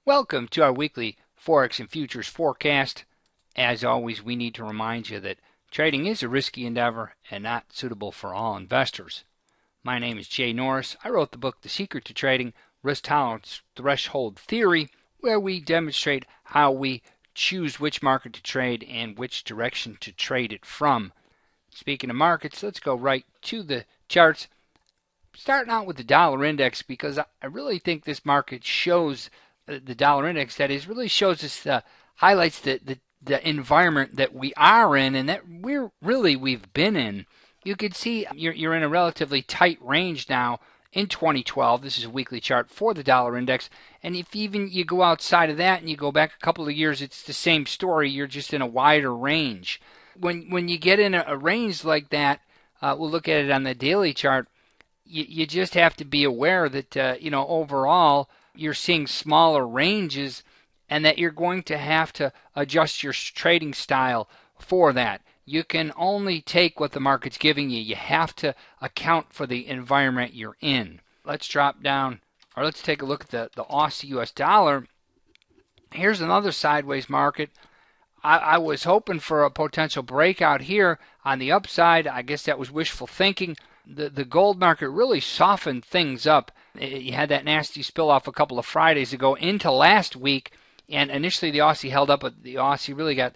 Welcome to our weekly Forex and Futures forecast. As always, we need to remind you that trading is a risky endeavor and not suitable for all investors. My name is Jay Norris. I wrote the book The Secret to Trading, Risk Tolerance Threshold Theory, where we demonstrate how we choose which market to trade and which direction to trade it from. Speaking of markets, let's go right to the charts. Starting out with the dollar index, because I really think this market shows the dollar index, that is, really shows us, highlights the environment that we are in and that we've been in. You can see you're in a relatively tight range now in 2012. This is a weekly chart for the dollar index. And if even you go outside of that and you go back a couple of years, it's the same story. You're just in a wider range. When you get in a range like that, we'll look at it on the daily chart, you just have to be aware that, overall, you're seeing smaller ranges and that you're going to have to adjust your trading style for that. You can only take what the market's giving you. You have to account for the environment you're in. Let's drop down, or let's take a look at the Aussie US dollar. Here's another sideways market. I was hoping for a potential breakout here on the upside. I guess that was wishful thinking. The gold market really softened things up. You had that nasty spill off a couple of Fridays ago into last week, and initially the Aussie held up, but the Aussie really got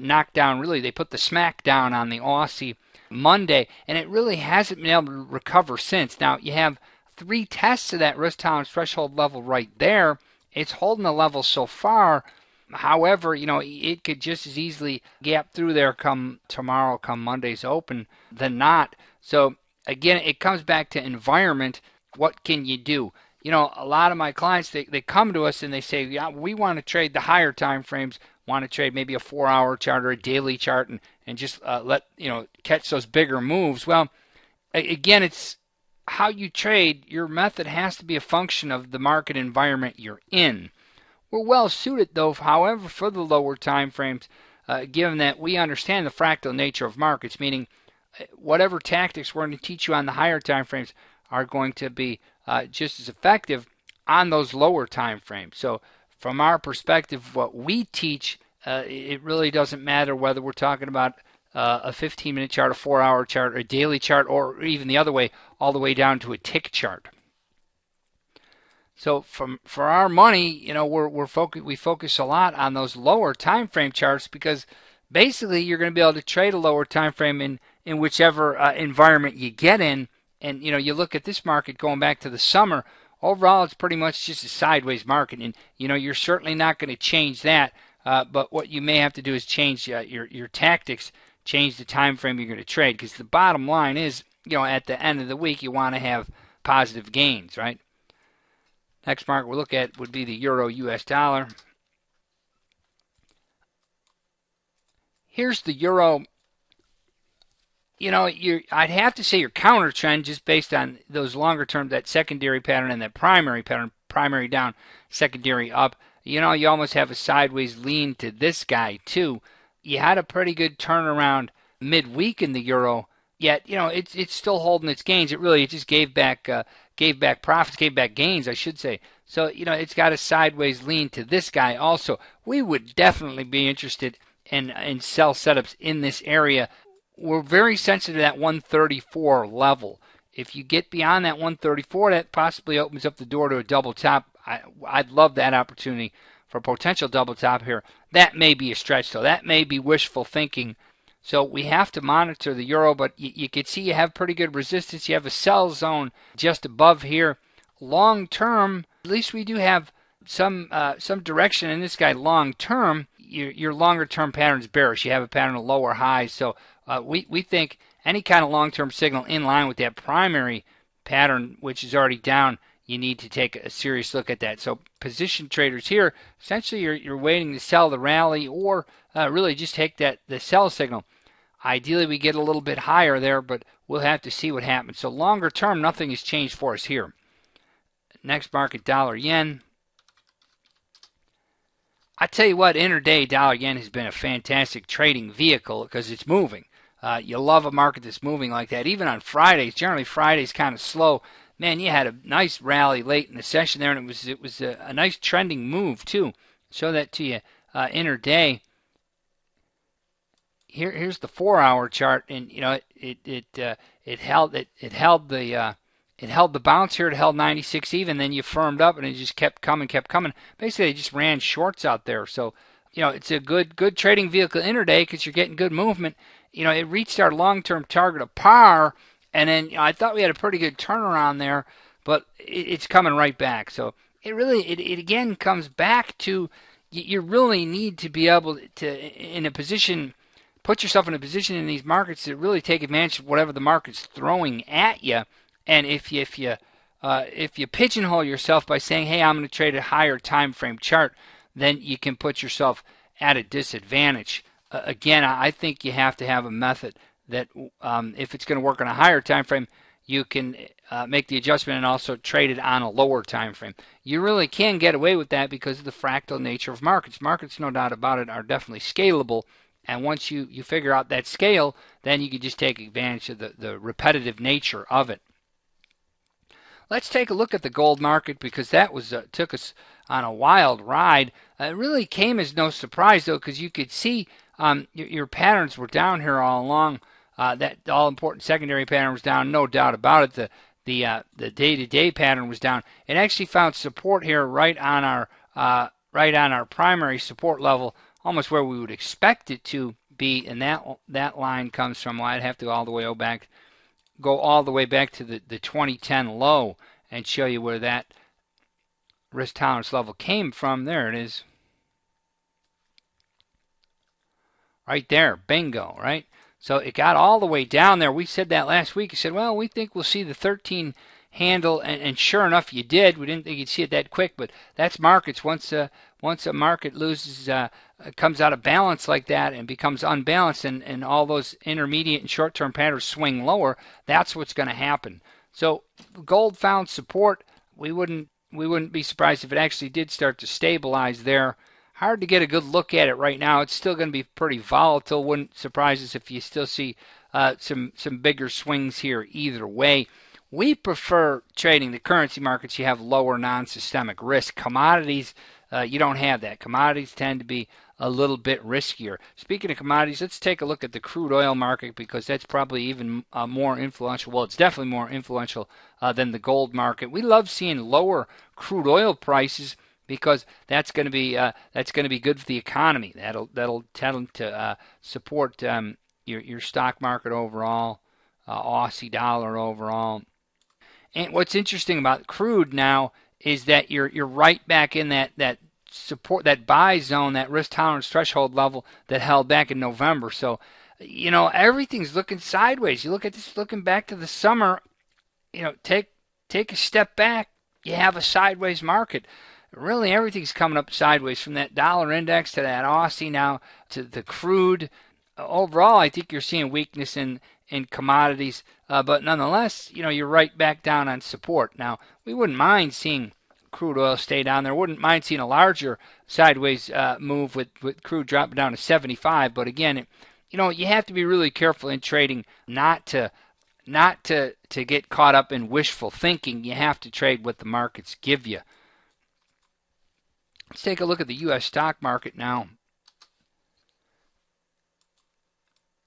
knocked down. Really, they put the smack down on the Aussie Monday, and it really hasn't been able to recover since. Now, you have 3 tests of that risk tolerance threshold level right there. It's holding the level so far. However, it could just as easily gap through there come tomorrow, come Monday's open, than not. So, again, it comes back to environment. What can you do? A lot of my clients, they come to us and they say, yeah, we want to trade the higher time frames, want to trade maybe a 4-hour chart or a daily chart and just catch those bigger moves. Well, again, it's how you trade. Your method has to be a function of the market environment you're in. We're well suited, though, however, for the lower time frames, given that we understand the fractal nature of markets, meaning whatever tactics we're going to teach you on the higher time frames are going to be just as effective on those lower time frames. So from our perspective, what we teach, it really doesn't matter whether we're talking about a 15-minute chart, a 4-hour chart, a daily chart, or even the other way, all the way down to a tick chart. So for our money, we focus a lot on those lower time frame charts, because basically you're going to be able to trade a lower time frame in whichever environment you get in. And, you look at this market going back to the summer, overall it's pretty much just a sideways market. And, you're certainly not going to change that. But what you may have to do is change your tactics, change the time frame you're going to trade. Because the bottom line is, at the end of the week, you want to have positive gains, right? Next market we'll look at would be the Euro US dollar. Here's the Euro. I'd have to say your counter trend, just based on those longer term, that secondary pattern and that primary pattern, primary down, secondary up. You almost have a sideways lean to this guy too. You had a pretty good turnaround midweek in the euro, yet it's still holding its gains. It just gave back profits, gave back gains, I should say. So it's got a sideways lean to this guy also. We would definitely be interested in sell setups in this area. We're very sensitive to that 134 level. If you get beyond that 134, that possibly opens up the door to a double top. I'd love that opportunity for a potential double top here. That may be a stretch, though. That may be wishful thinking. So we have to monitor the euro, but you can see you have pretty good resistance. You have a sell zone just above here. Long term, at least we do have some direction in this guy long term. Your longer term pattern is bearish. You have a pattern of lower highs. So we think any kind of long-term signal in line with that primary pattern, which is already down, you need to take a serious look at that. So position traders here, essentially you're waiting to sell the rally, or really just take the sell signal. Ideally, we get a little bit higher there, but we'll have to see what happens. So longer term, nothing has changed for us here. Next market, dollar yen. I tell you what, intraday dollar yen has been a fantastic trading vehicle because it's moving. You love a market that's moving like that. Even on Fridays, generally Fridays kind of slow. man, you had a nice rally late in the session there, and it was a nice trending move too. Show that to you intraday. Here's the 4-hour chart, and it held the bounce here. It held 96 even. Then you firmed up, and it just kept coming. Basically, they just ran shorts out there. So it's a good trading vehicle intraday because you're getting good movement. It reached our long-term target of par, and then I thought we had a pretty good turnaround there, but it's coming right back. So it again comes back to you really need to be able to put yourself in a position in these markets to really take advantage of whatever the market's throwing at you. And if you pigeonhole yourself by saying, "Hey, I'm going to trade a higher time frame chart," then you can put yourself at a disadvantage. Again, I think you have to have a method that, if it's going to work on a higher time frame, you can make the adjustment and also trade it on a lower time frame. You really can get away with that because of the fractal nature of markets. Markets, no doubt about it, are definitely scalable. And once you figure out that scale, then you can just take advantage of the repetitive nature of it. Let's take a look at the gold market because that took us on a wild ride. It really came as no surprise, though, because you could see your patterns were down here all along. That all-important secondary pattern was down, no doubt about it. The day-to-day pattern was down. It actually found support here right on our primary support level, almost where we would expect it to be, and that line comes from, well, I'd have to go all the way back to the 2010 low and show you where that risk tolerance level came from. There it is. Right there, bingo, right? So it got all the way down there. We said that last week. We said, well, we think we'll see the 13 handle, and sure enough, you did. We didn't think you'd see it that quick, but that's markets. Once a market loses, comes out of balance like that and becomes unbalanced, and all those intermediate and short-term patterns swing lower, that's what's going to happen. So gold found support. We wouldn't be surprised if it actually did start to stabilize there. Hard to get a good look at it right now. It's still going to be pretty volatile. Wouldn't surprise us if you still see some bigger swings here either way. We prefer trading the currency markets. You have lower non-systemic risk. Commodities, you don't have that. Commodities tend to be a little bit riskier. Speaking of commodities, let's take a look at the crude oil market because that's probably even more influential. Well, it's definitely more influential than the gold market. We love seeing lower crude oil prices because that's going to be good for the economy. That'll tend to support your stock market overall, Aussie dollar overall. And what's interesting about crude now is that you're right back in that support, that buy zone, that risk tolerance threshold level that held back in November. So, everything's looking sideways. You look at this, looking back to the summer, take a step back, you have a sideways market. Really, everything's coming up sideways from that dollar index to that Aussie now to the crude. Overall, I think you're seeing weakness in commodities, but nonetheless, you're right back down on support. Now, we wouldn't mind seeing crude oil stay down there. Wouldn't mind seeing a larger sideways move with crude dropping down to 75. But again, you have to be really careful in trading not to get caught up in wishful thinking. You have to trade what the markets give you. Let's take a look at the U.S. stock market now.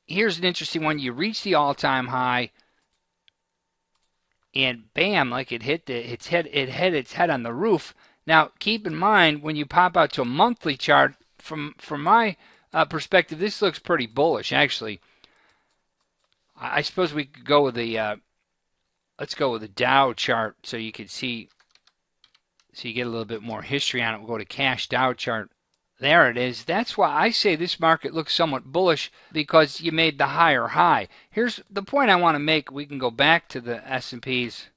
Here's an interesting one. You reach the all-time high, and bam, like it hit its head on the roof. Now, keep in mind when you pop out to a monthly chart, from my perspective, this looks pretty bullish. Actually, I suppose we could go with the let's go with the Dow chart so you can see. So you get a little bit more history on it. We'll go to cash Dow chart. There it is. That's why I say this market looks somewhat bullish because you made the higher high. Here's the point I want to make. We can go back to the S&Ps.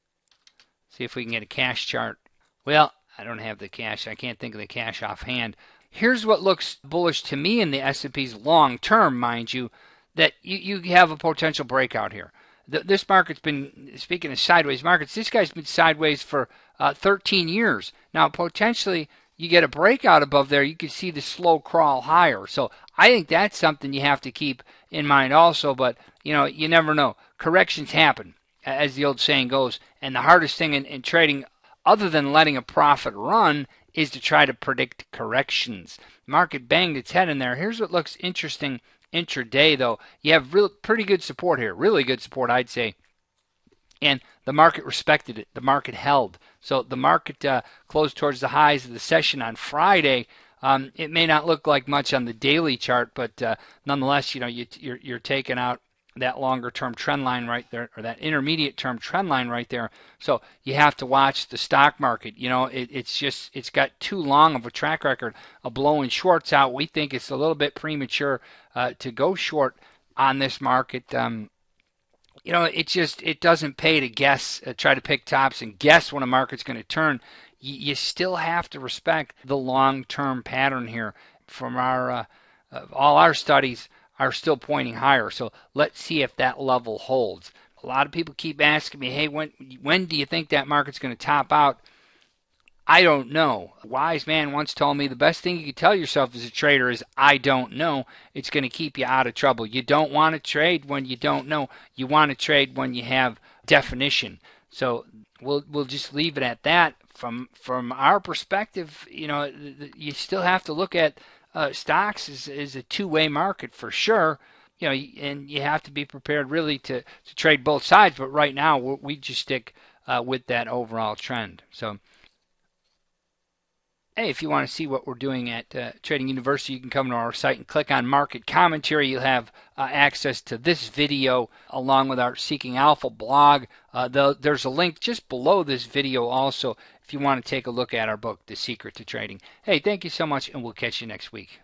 See if we can get a cash chart. Well, I don't have the cash. I can't think of the cash offhand. Here's what looks bullish to me in the S&Ps long term, mind you, that you have a potential breakout here. This market's been, speaking of sideways markets, this guy's been sideways for 13 years. Now, potentially, you get a breakout above there, you can see the slow crawl higher. So I think that's something you have to keep in mind also, but, you never know. Corrections happen. as the old saying goes. And the hardest thing in trading, other than letting a profit run, is to try to predict corrections. Market banged its head in there. Here's what looks interesting intraday, though. You have pretty good support here, really good support, I'd say. And the market respected it. The market held. So the market closed towards the highs of the session on Friday. It may not look like much on the daily chart, but nonetheless, you're taking out that longer-term trend line right there, or that intermediate-term trend line right there. So you have to watch the stock market. It's got too long of a track record of blowing shorts out. We think it's a little bit premature to go short on this market. It doesn't pay to guess, try to pick tops and guess when a market's going to turn. You still have to respect the long-term pattern here. From our all our studies are still pointing higher. So let's see if that level holds. A lot of people keep asking me, hey, when do you think that market's going to top out? I don't know. A wise man once told me the best thing you can tell yourself as a trader is, I don't know. It's going to keep you out of trouble. You don't want to trade when you don't know. You want to trade when you have definition. So we'll just leave it at that. From our perspective, you still have to look at stocks as a two-way market for sure. And you have to be prepared really to trade both sides. But right now, we just stick with that overall trend. So, hey, if you want to see what we're doing at Trading University, you can come to our site and click on Market Commentary. You'll have access to this video along with our Seeking Alpha blog. There's a link just below this video also if you want to take a look at our book, The Secret to Trading. Hey, thank you so much, and we'll catch you next week.